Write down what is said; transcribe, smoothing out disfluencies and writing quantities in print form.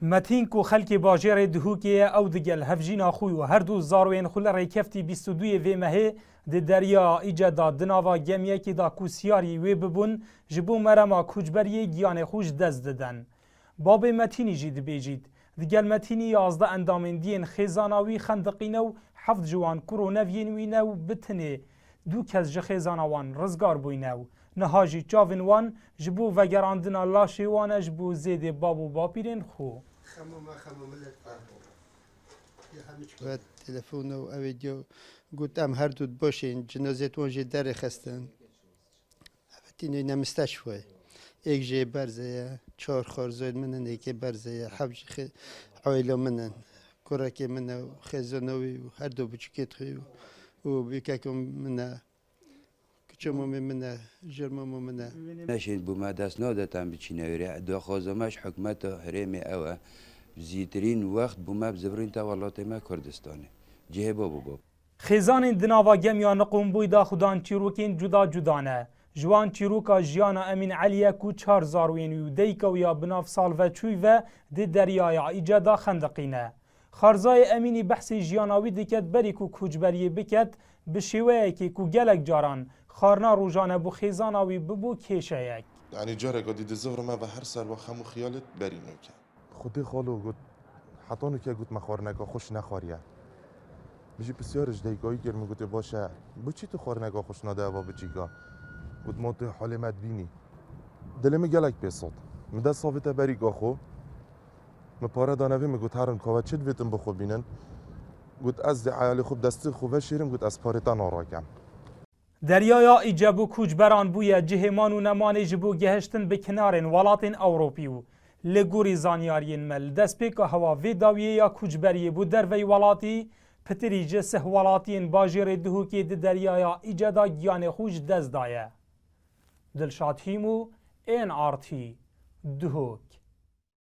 متین کو خلکی باجر دهوکی او دگل هفجینا خوی و هر دو زاروین خل ریکفتی 22 و مه د دریا ایجادا دناوا گمیه کی دا کوسیاری و ببون جبو مرما کوجبری گیان خوش دز ددن باب متینی جید بیجید دگل متینی 11 اندامندین خزاناوی خندقینو حفظ جوان کرونوین وینو بتنه دو کس جخزانوان رزگار بوینو نهاجی چاوین وان جبو وگراندنا لاشی وان جبو زید بابو باپیرین خو و تلفن و ویدیو گفتم هر دو باشین جنازتون جی در خستن افتینی نمستشفای یک جی برزه 4 خارزاید منن یکی برزه 7 عائله منن کرکی من خزانوی و هر دو بچکت خی و بیکم من کچمو من جرمو من نشید بوم دست نادتم بچینه دو خازمش حکمت حریم اوه زیترین وقت بوم بزبرین تا ولات ما کردستانه جه بابو خزان دناوا گمیا نقوم بویدا خودان چیروکین جدا جدانه جوان چیروکا جیانا امین علیه کو 4000 و دیکو یا بناف سال و چوی و د دریای ایجادا خندقینه خارزای امینی بحثی جیاناوی دکت بری کو کوجبری بکت بشیوه کی کو گلک جاران خارنا روزانه بو خزاناوی ببو کیشه یک يعني جارة قد الزهر ما بهر سر وخمو خيالت برينو كان خودی خالو گفت حتانو که گفت مخارنگا خوش نخوریه میشه بسیارش دیگایی گرم گفت باشه بو چی تو خورنگا خوش ناده و بچیگا گفت ما تو حال مد بینی دلمی گلک بسود مده صافت بریگا خو مپاره دانوی میگوت هرن که چید ویتم بخو بینن گفت از عیالی خوب دستی خوبه شیرم گفت از پارتا ناراکم دریایا ایجابو کوجبران بویا جهمان و نمانی جبو گهشتن به کنارن ولاتن اوروپیو لگوری زانیارین مل دست پیک هوا ویداویه یا کوجبریه بو دروی ولاتی پتری جسه ولاتین باجر دهوکی د دریایا ایجادا گیان خوش دست دایه دلشاد هیمو این آرتی دهوک